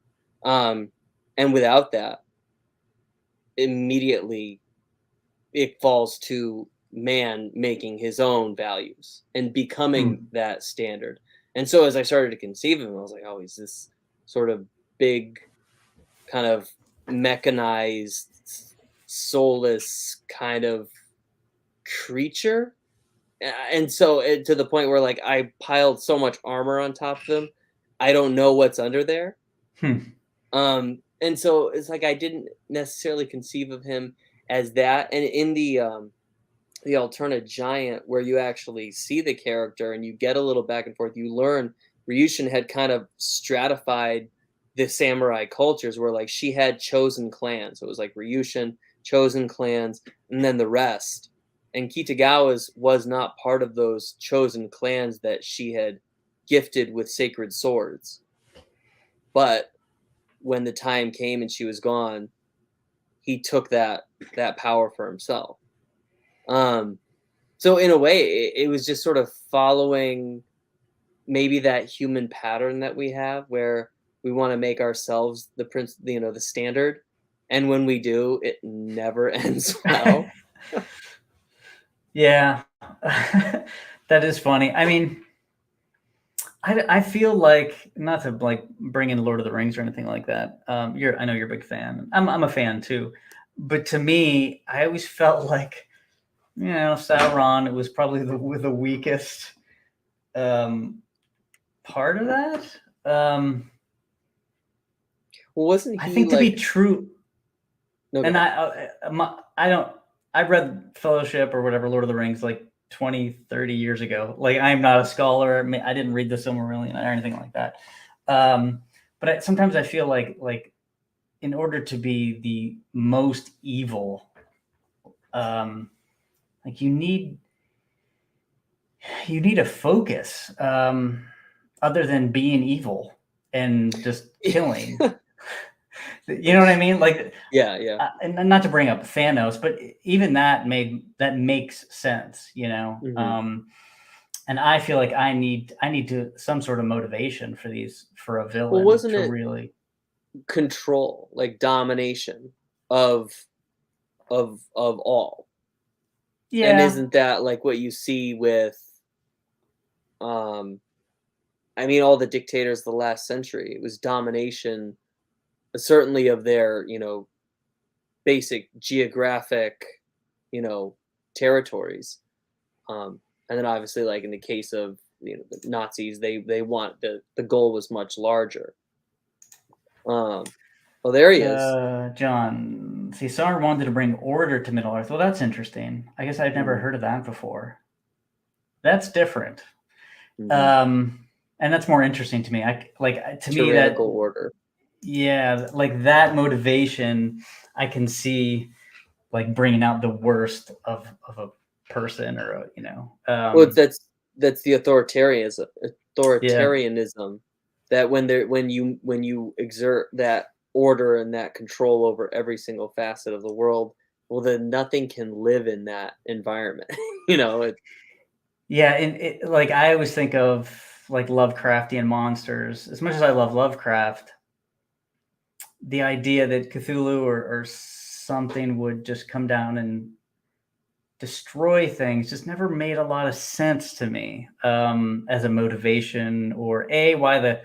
And without that, immediately it falls to man making his own values and becoming that standard. And so as I started to conceive of him, I was like, oh, he's this sort of big, kind of mechanized, soulless kind of creature. And so to the point where, like, I piled so much armor on top of him, I don't know what's under there. And so it's like I didn't necessarily conceive of him as that. And in the alternate giant, where you actually see the character and you get a little back and forth, you learn Ryushin had kind of stratified the samurai cultures, where like she had chosen clans. So it was like Ryushin, chosen clans, and then the rest. And Kitagawa's was not part of those chosen clans that she had gifted with sacred swords. But when the time came and she was gone, he took that power for himself. So in a way, it was just sort of following maybe that human pattern that we have, where we want to make ourselves the standard, and when we do, it never ends well. Yeah, that is funny. I mean, I feel like, not to like bring in Lord of the Rings or anything like that. I know you're a big fan. I'm a fan too, but to me, I always felt like, Sauron, it was probably the weakest part of that. Well, wasn't he? I think, like, to be true, no, and I read Fellowship or whatever, Lord of the Rings, like 20, 30 years ago. Like, I'm not a scholar. I didn't read the Silmarillion or anything like that. But sometimes I feel like in order to be the most evil, like you need a focus, other than being evil and just killing. You know what I mean? Like, Yeah. and not to bring up Thanos, but even that makes sense, you know. Mhm. And I feel like I need to some sort of motivation for a Well, villain wasn't to it really. control, like domination of of all? And Yeah, isn't that like what you see with um I mean all the dictators of the last century? It was domination certainly of their, basic geographic, you know, territories. And then obviously like in the case of the Nazis, they want the goal was much larger. Oh, there he is. John. See, Sauron wanted to bring order to Middle Earth. Well, that's interesting. I guess I've never Mhm, heard of that before. That's different. mhm. Um, and that's more interesting to me. To me that, Tyrannical order. yeah, like that motivation, I can see like bringing out the worst of a person or Well, that's the yeah, authoritarianism that when you exert that order and that control over every single facet of the world, well, then nothing can live in that environment. It yeah. And like I always think of like Lovecraftian monsters. As much as I love Lovecraft, the idea that Cthulhu or something would just come down and destroy things just never made a lot of sense to me, as a motivation, or why the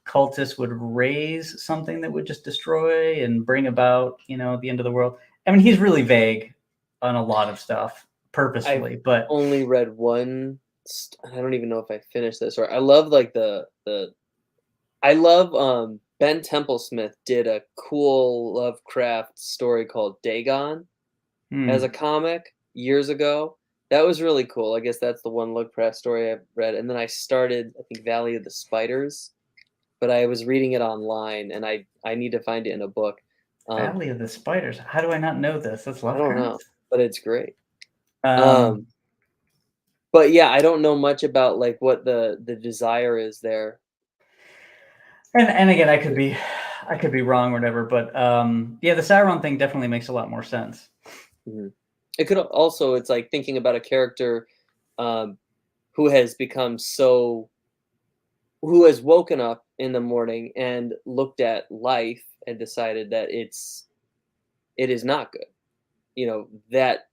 cultists would raise something that would just destroy and bring about the end of the world. I mean, he's really vague on a lot of stuff I've purposefully, but only read one. I don't even know if I finished this. Or I love like the I love Ben Templesmith did a cool Lovecraft story called Dagon as a hmm, comic years ago. That was really cool. I guess that's the one Lovecraft story I've read. And then I started, I think, Valley of the Spiders, but I was reading it online, and I need to find it in a book. Um, Valley of the Spiders. How do I not know this? That's I don't know, Lovecraft. but it's great. Um, Um, but yeah, I don't know much about like what the desire is there. and again, I could be wrong or whatever, but yeah, the Sauron thing definitely makes a lot more sense. Mhm. It could also, it's like thinking about a character um, who has become so who has woken up in the morning and looked at life and decided that it is not good. That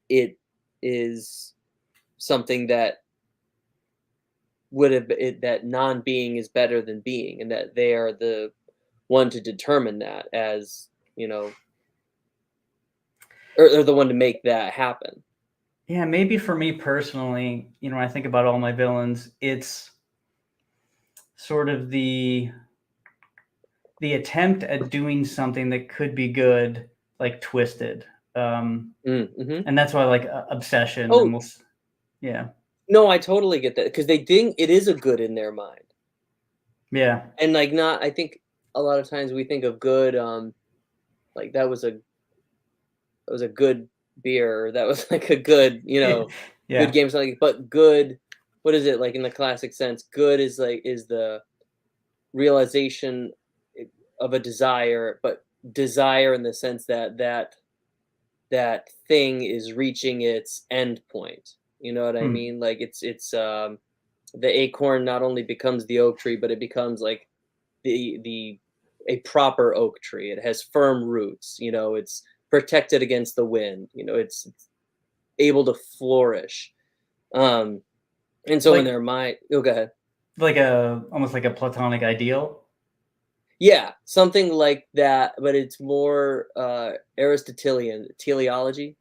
it is something that that non-being is better than being, and that they are the one to determine that as or the one to make that happen. Yeah, maybe for me personally, when I think about all my villains, it's sort of the attempt at doing something that could be good, like twisted. Mm-hmm. And that's why I like obsession, and Oh yeah, no, I totally get that because they think it is a good in their mind, yeah, and like not. I think a lot of times we think of good, like that was a good beer, or that was like a good, good yeah, game, something. But good, what is it like in the classic sense? Good is the realization of a desire, but desire in the sense that that thing is reaching its end point. You know what I hmm, mean? Like it's the acorn not only becomes the oak tree, but it becomes like the a proper oak tree. It has firm roots. It's protected against the wind. It's able to flourish. Um, and so in like their mind, oh, go ahead. almost like a platonic ideal. Yeah, something like that, but it's more Aristotelian teleology,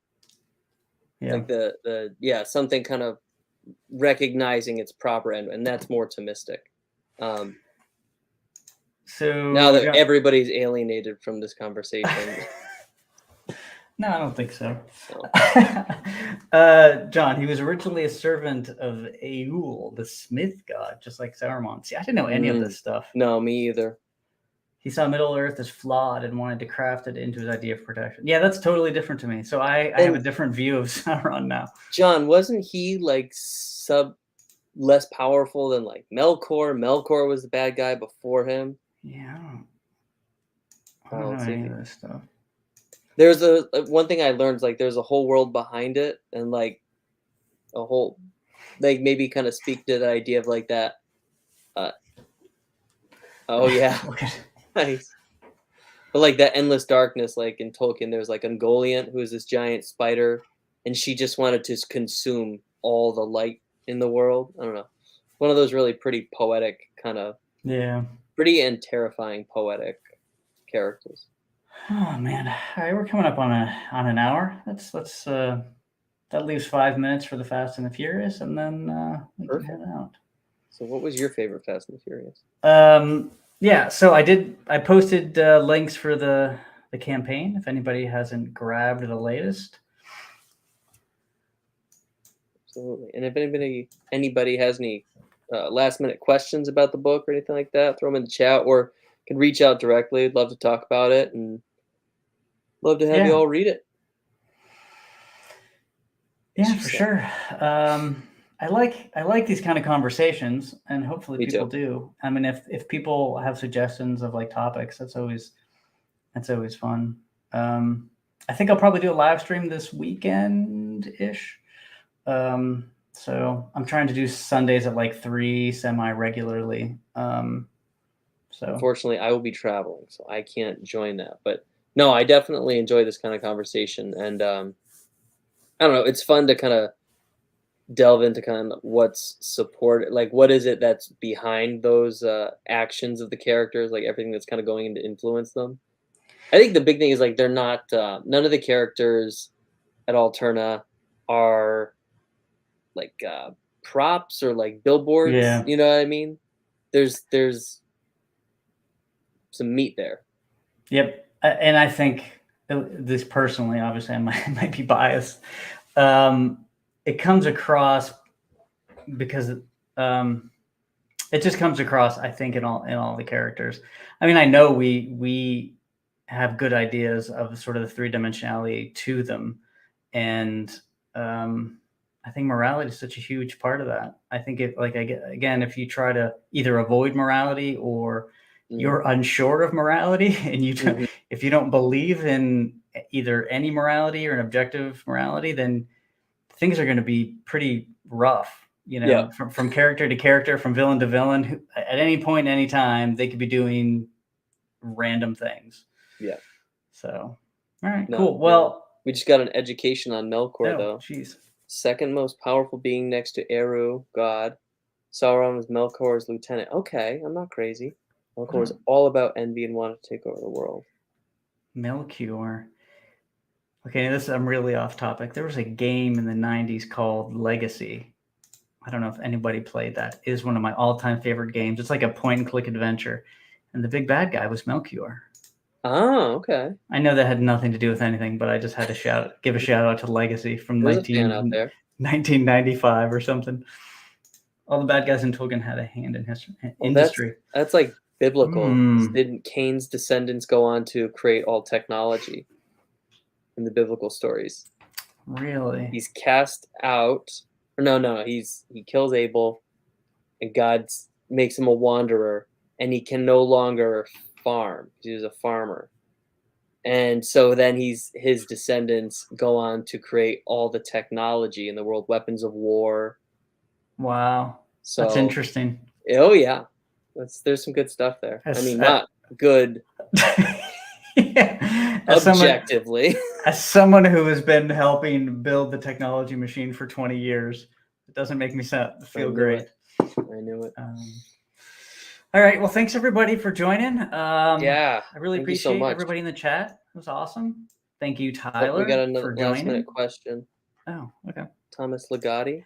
Yeah. like the yeah, something kind of recognizing its proper end, and that's more Thomistic. Um, now So, that John, everybody's alienated from this conversation, no, I don't think so. so, John, he was originally a servant of Eul, the smith god, just like Saruman. See, I didn't know any of mm, this stuff. no, me either. He saw Middle Earth as flawed and wanted to craft it into his idea of protection. Yeah, that's totally different to me. So I have a different view of Sauron now. John, wasn't he like less powerful than like Melkor? Melkor was the bad guy before him. Yeah, I don't know any of this stuff. There's one thing I learned, like there's a whole world behind it, and like a whole, like maybe kind of speak to the idea of like that. Oh yeah, nice. But like that endless darkness, like in Tolkien, there's like Ungoliant, who is this giant spider, and she just wanted to consume all the light in the world. I don't know, one of those really pretty poetic kind of, pretty and terrifying poetic characters. Oh man! All right, we're coming up on an hour. Let's that leaves 5 minutes for the Fast and the Furious, and then we can head out. So, what was your favorite Fast and the Furious? Yeah, so I posted links for the campaign if anybody hasn't grabbed the latest. Absolutely. And if anybody has any last minute questions about the book or anything like that, throw them in the chat, or can reach out directly. I'd love to talk about it and love to have you all read it. Yeah, for sure. I like these kind of conversations, and hopefully people do. I mean, if people have suggestions of like topics, that's always fun. I think I'll probably do a live stream this weekend-ish. So I'm trying to do Sundays at like 3 semi-regularly. So unfortunately, I will be traveling, so I can't join that. But no, I definitely enjoy this kind of conversation, and I don't know, it's fun to kind of delve into kind of what's supported, like what is it that's behind those actions of the characters, like everything that's kind of going in to influence them. I think the big thing is like they're not none of the characters at Alterna are like props or like billboards. Yeah. You know what I mean? There's some meat there. Yep. And I think this personally, obviously I might be biased. It comes across because it just comes across, I think, in all the characters. I mean, I know we have good ideas of sort of the three-dimensionality to them, and I think morality is such a huge part of that. I think if you try to either avoid morality or you're unsure of morality, and if you don't believe in either any morality or an objective morality, then things are going to be pretty rough, from character to character, from villain to villain. At any point, any time, they could be doing random things. Yeah. So, all right, cool. Well, we just got an education on Melkor, though. Jeez. Second most powerful being next to Eru, God. Sauron was Melkor's lieutenant. Okay, I'm not crazy. Melkor was all about envy and wanted to take over the world. Melchior. Okay, I'm really off topic. There was a game in the 90s called Legacy. I don't know if anybody played that. It is one of my all-time favorite games. It's like a point-and-click adventure. And the big bad guy was Melchior. Oh, okay. I know that had nothing to do with anything, but I just had to give a shout out to Legacy from 1995 or something. All the bad guys in Tolkien had a hand in industry. That's like biblical. Didn't Cain's descendants go on to create all technology in the biblical stories? Really? He's cast out. No. He kills Abel, and God makes him a wanderer, and he can no longer farm. He was a farmer. And so then his descendants go on to create all the technology in the world, weapons of war. Wow. So that's interesting. Oh yeah. There's some good stuff there. I mean, not good objectively. As someone who has been helping build the technology machine for 20 years, it doesn't make me feel great. I knew it. All right. Well, thanks everybody for joining. I really appreciate everybody in the chat. It was awesome. Thank you, Tyler. We got another last-minute question. Oh, okay. Thomas Ligotti.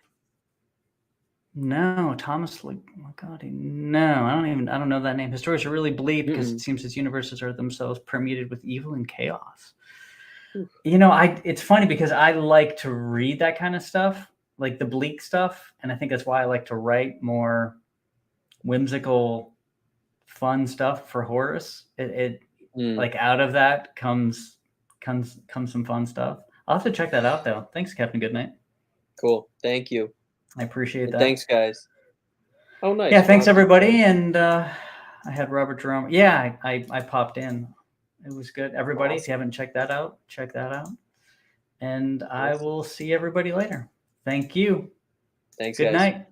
No, Thomas Ligotti. No, I don't know that name. His stories are really bleak because it seems his universes are themselves permeated with evil and chaos. It's funny because I like to read that kind of stuff, like the bleak stuff, and I think that's why I like to write more whimsical fun stuff for Horus. It Mm, like out of that comes some fun stuff. I'll have to check that out though. Thanks, Captain Goodnight. cool. Thank you. I appreciate And that. thanks, guys. Oh, nice. Yeah, thanks Rob did everybody. that. And I had Robert Jerome. Yeah, I popped in. It was good. Everybody, if you haven't checked that out, check that out. And I Awesome. will see everybody later. Thank you. Thanks, Good guys. night.